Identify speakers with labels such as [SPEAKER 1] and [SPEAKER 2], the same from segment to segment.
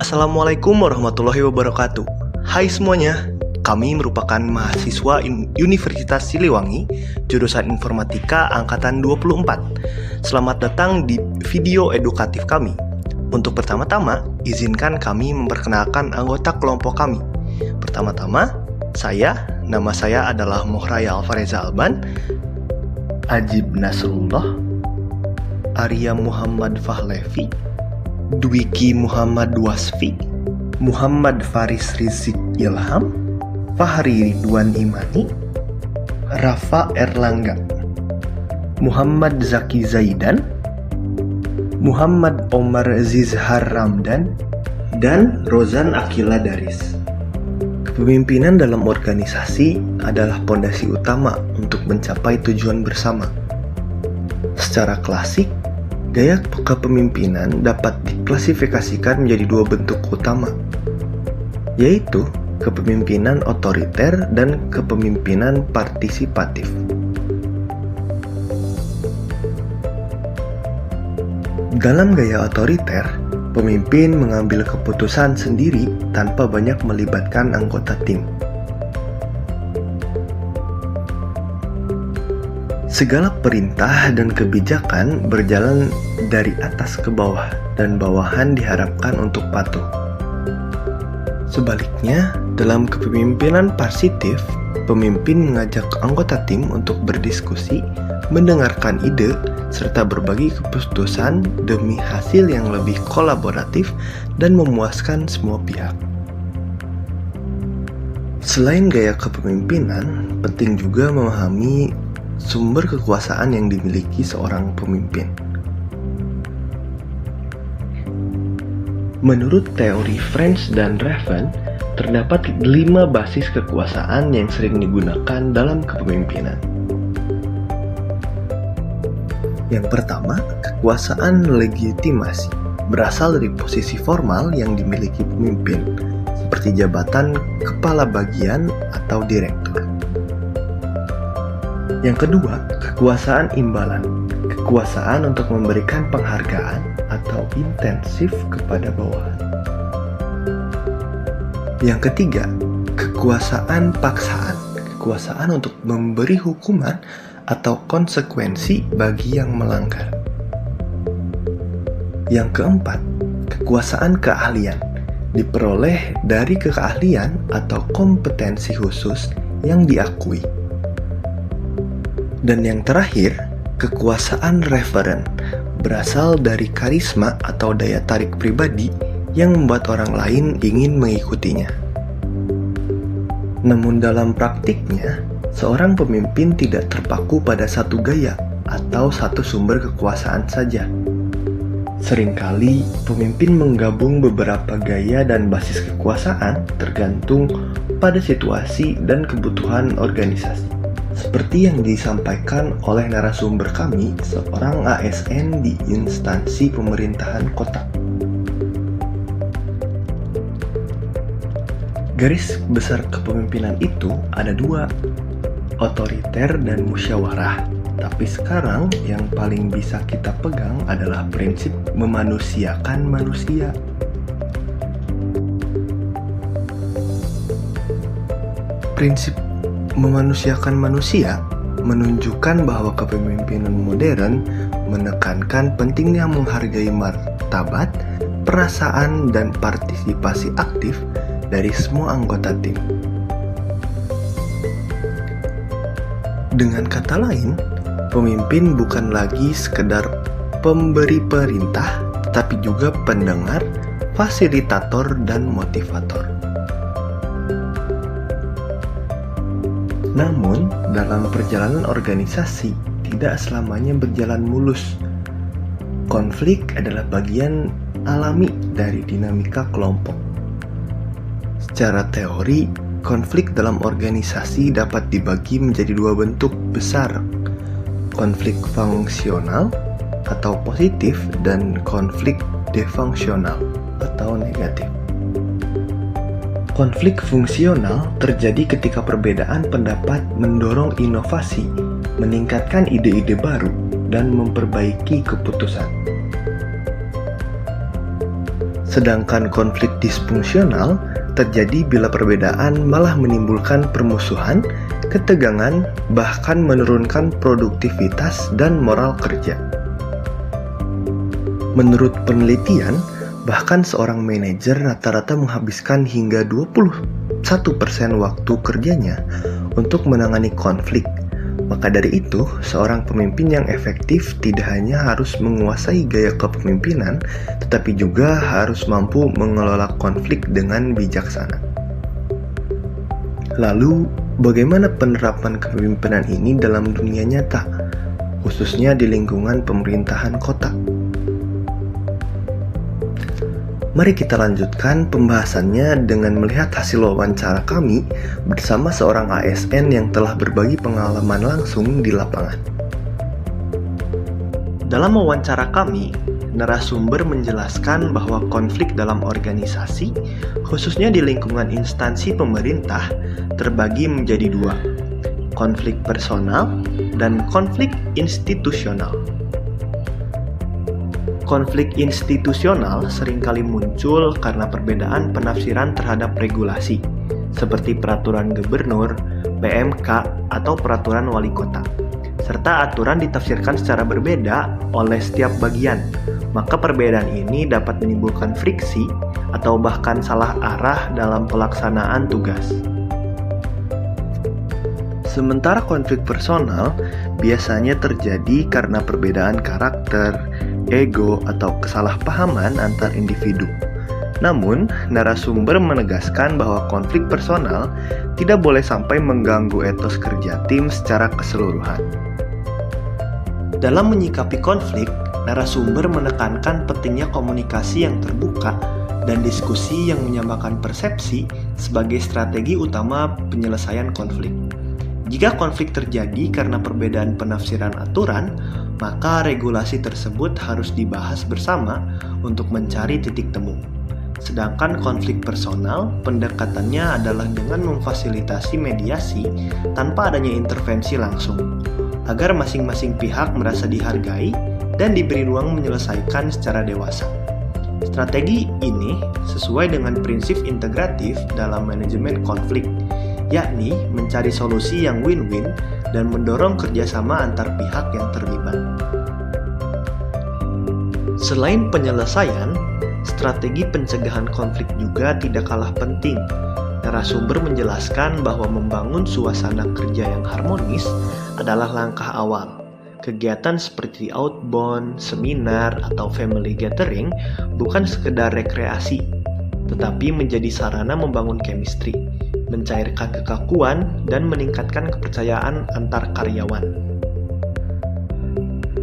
[SPEAKER 1] Assalamualaikum warahmatullahi wabarakatuh. Hai semuanya, kami merupakan mahasiswa Universitas Siliwangi, jurusan Informatika Angkatan 24. Selamat datang di video edukatif kami. Untuk pertama-tama, izinkan kami memperkenalkan anggota kelompok kami. Pertama-tama, nama saya adalah Mohraya Alfareza Alban, Ajib Nasrullah, Arya Muhammad Fahlevi, Dwiki Muhammad Wasfi, Muhammad Faris Rizik Ilham, Fahri Ridwan Imani, Rafa Erlangga, Muhammad Zaki Zaidan, Muhammad Omar Zizhar Ramdan, dan Rozan Akila Daris. Kepemimpinan dalam organisasi adalah pondasi utama untuk mencapai tujuan bersama. Secara klasik, gaya kepemimpinan dapat diklasifikasikan menjadi dua bentuk utama, yaitu kepemimpinan otoriter dan kepemimpinan partisipatif. Dalam gaya otoriter, pemimpin mengambil keputusan sendiri tanpa banyak melibatkan anggota tim. Segala perintah dan kebijakan berjalan dari atas ke bawah dan bawahan diharapkan untuk patuh. Sebaliknya, dalam kepemimpinan positif, pemimpin mengajak anggota tim untuk berdiskusi, mendengarkan ide, serta berbagi keputusan demi hasil yang lebih kolaboratif dan memuaskan semua pihak. Selain gaya kepemimpinan, penting juga memahami sumber kekuasaan yang dimiliki seorang pemimpin. Menurut teori French dan Raven, terdapat 5 basis kekuasaan yang sering digunakan dalam kepemimpinan. Yang pertama, kekuasaan legitimasi berasal dari posisi formal yang dimiliki pemimpin, seperti jabatan kepala bagian atau direktur. Yang kedua, kekuasaan imbalan, kekuasaan untuk memberikan penghargaan atau intensif kepada bawahan. Yang ketiga, kekuasaan paksaan, kekuasaan untuk memberi hukuman atau konsekuensi bagi yang melanggar. Yang keempat, kekuasaan keahlian, diperoleh dari keahlian atau kompetensi khusus yang diakui. Dan yang terakhir, kekuasaan referen, berasal dari karisma atau daya tarik pribadi yang membuat orang lain ingin mengikutinya. Namun dalam praktiknya, seorang pemimpin tidak terpaku pada satu gaya atau satu sumber kekuasaan saja. Seringkali, pemimpin menggabung beberapa gaya dan basis kekuasaan tergantung pada situasi dan kebutuhan organisasi. Seperti yang disampaikan oleh narasumber kami, seorang ASN di instansi pemerintahan kota. Garis besar kepemimpinan itu ada 2, otoriter dan musyawarah. Tapi sekarang yang paling bisa kita pegang adalah prinsip memanusiakan manusia. Prinsip memanusiakan manusia menunjukkan bahwa kepemimpinan modern menekankan pentingnya menghargai martabat, perasaan, dan partisipasi aktif dari semua anggota tim. Dengan kata lain, pemimpin bukan lagi sekedar pemberi perintah, tetapi juga pendengar, fasilitator, dan motivator. Namun, dalam perjalanan organisasi tidak selamanya berjalan mulus. Konflik adalah bagian alami dari dinamika kelompok. Secara teori, konflik dalam organisasi dapat dibagi menjadi 2 bentuk besar, konflik fungsional atau positif dan konflik defungsional atau negatif. Konflik fungsional terjadi ketika perbedaan pendapat mendorong inovasi, meningkatkan ide-ide baru, dan memperbaiki keputusan. Sedangkan konflik disfungsional terjadi bila perbedaan malah menimbulkan permusuhan, ketegangan, bahkan menurunkan produktivitas dan moral kerja. Menurut penelitian, bahkan seorang manajer rata-rata menghabiskan hingga 21% waktu kerjanya untuk menangani konflik. Maka dari itu, seorang pemimpin yang efektif tidak hanya harus menguasai gaya kepemimpinan, tetapi juga harus mampu mengelola konflik dengan bijaksana. Lalu, bagaimana penerapan kepemimpinan ini dalam dunia nyata, khususnya di lingkungan pemerintahan kota? Mari kita lanjutkan pembahasannya dengan melihat hasil wawancara kami bersama seorang ASN yang telah berbagi pengalaman langsung di lapangan. Dalam wawancara kami, narasumber menjelaskan bahwa konflik dalam organisasi, khususnya di lingkungan instansi pemerintah, terbagi menjadi dua, konflik personal dan konflik institusional. Konflik institusional seringkali muncul karena perbedaan penafsiran terhadap regulasi, seperti peraturan gubernur, PMK, atau peraturan wali kota, serta aturan ditafsirkan secara berbeda oleh setiap bagian. Maka perbedaan ini dapat menimbulkan friksi atau bahkan salah arah dalam pelaksanaan tugas. Sementara konflik personal biasanya terjadi karena perbedaan karakter, ego, atau kesalahpahaman antar individu. Namun, narasumber menegaskan bahwa konflik personal tidak boleh sampai mengganggu etos kerja tim secara keseluruhan. Dalam menyikapi konflik, narasumber menekankan pentingnya komunikasi yang terbuka dan diskusi yang menyamakan persepsi sebagai strategi utama penyelesaian konflik. Jika konflik terjadi karena perbedaan penafsiran aturan, maka regulasi tersebut harus dibahas bersama untuk mencari titik temu. Sedangkan konflik personal, pendekatannya adalah dengan memfasilitasi mediasi tanpa adanya intervensi langsung, agar masing-masing pihak merasa dihargai dan diberi ruang menyelesaikan secara dewasa. Strategi ini sesuai dengan prinsip integratif dalam manajemen konflik, yakni mencari solusi yang win-win dan mendorong kerjasama antar pihak yang terlibat. Selain penyelesaian, strategi pencegahan konflik juga tidak kalah penting. Narasumber menjelaskan bahwa membangun suasana kerja yang harmonis adalah langkah awal. Kegiatan seperti outbound, seminar, atau family gathering bukan sekedar rekreasi, tetapi menjadi sarana membangun chemistry, mencairkan kekakuan, dan meningkatkan kepercayaan antar karyawan.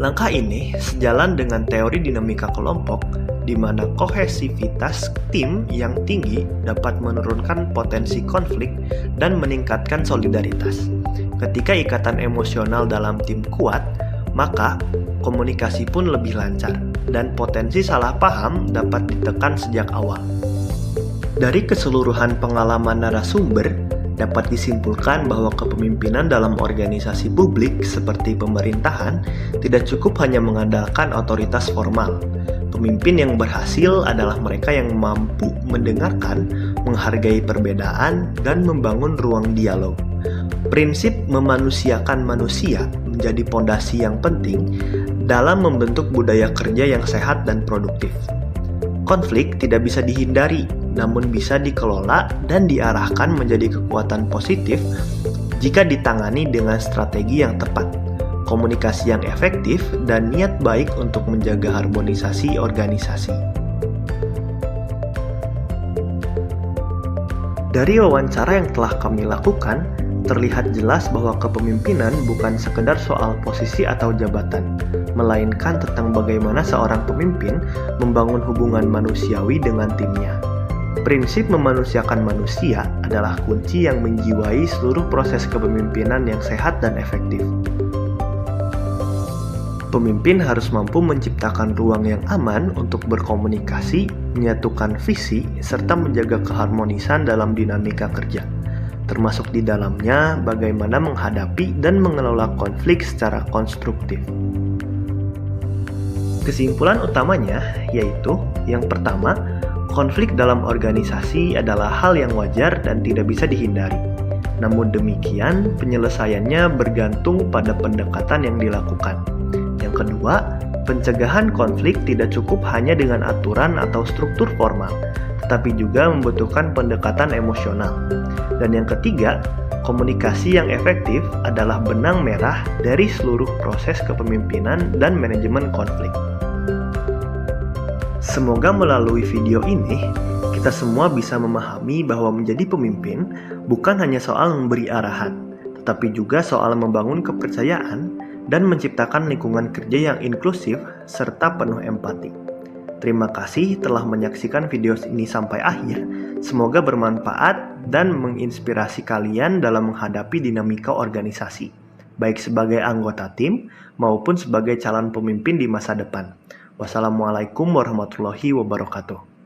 [SPEAKER 1] Langkah ini sejalan dengan teori dinamika kelompok, di mana kohesivitas tim yang tinggi dapat menurunkan potensi konflik dan meningkatkan solidaritas. Ketika ikatan emosional dalam tim kuat, maka komunikasi pun lebih lancar, dan potensi salah paham dapat ditekan sejak awal. Dari keseluruhan pengalaman narasumber, dapat disimpulkan bahwa kepemimpinan dalam organisasi publik seperti pemerintahan tidak cukup hanya mengandalkan otoritas formal. Pemimpin yang berhasil adalah mereka yang mampu mendengarkan, menghargai perbedaan, dan membangun ruang dialog. Prinsip memanusiakan manusia menjadi pondasi yang penting dalam membentuk budaya kerja yang sehat dan produktif. Konflik tidak bisa dihindari, namun bisa dikelola dan diarahkan menjadi kekuatan positif jika ditangani dengan strategi yang tepat, komunikasi yang efektif, dan niat baik untuk menjaga harmonisasi organisasi. Dari wawancara yang telah kami lakukan, terlihat jelas bahwa kepemimpinan bukan sekedar soal posisi atau jabatan, melainkan tentang bagaimana seorang pemimpin membangun hubungan manusiawi dengan timnya. Prinsip memanusiakan manusia adalah kunci yang menjiwai seluruh proses kepemimpinan yang sehat dan efektif. Pemimpin harus mampu menciptakan ruang yang aman untuk berkomunikasi, menyatukan visi, serta menjaga keharmonisan dalam dinamika kerja, termasuk di dalamnya bagaimana menghadapi dan mengelola konflik secara konstruktif. Kesimpulan utamanya yaitu, yang pertama, Konflik dalam organisasi adalah hal yang wajar dan tidak bisa dihindari. Namun demikian, penyelesaiannya bergantung pada pendekatan yang dilakukan. Yang kedua, pencegahan konflik tidak cukup hanya dengan aturan atau struktur formal, tetapi juga membutuhkan pendekatan emosional. Dan yang ketiga, komunikasi yang efektif adalah benang merah dari seluruh proses kepemimpinan dan manajemen konflik. Semoga melalui video ini, kita semua bisa memahami bahwa menjadi pemimpin bukan hanya soal memberi arahan, tetapi juga soal membangun kepercayaan dan menciptakan lingkungan kerja yang inklusif serta penuh empati. Terima kasih telah menyaksikan video ini sampai akhir. Semoga bermanfaat dan menginspirasi kalian dalam menghadapi dinamika organisasi, baik sebagai anggota tim maupun sebagai calon pemimpin di masa depan. Wassalamualaikum warahmatullahi wabarakatuh.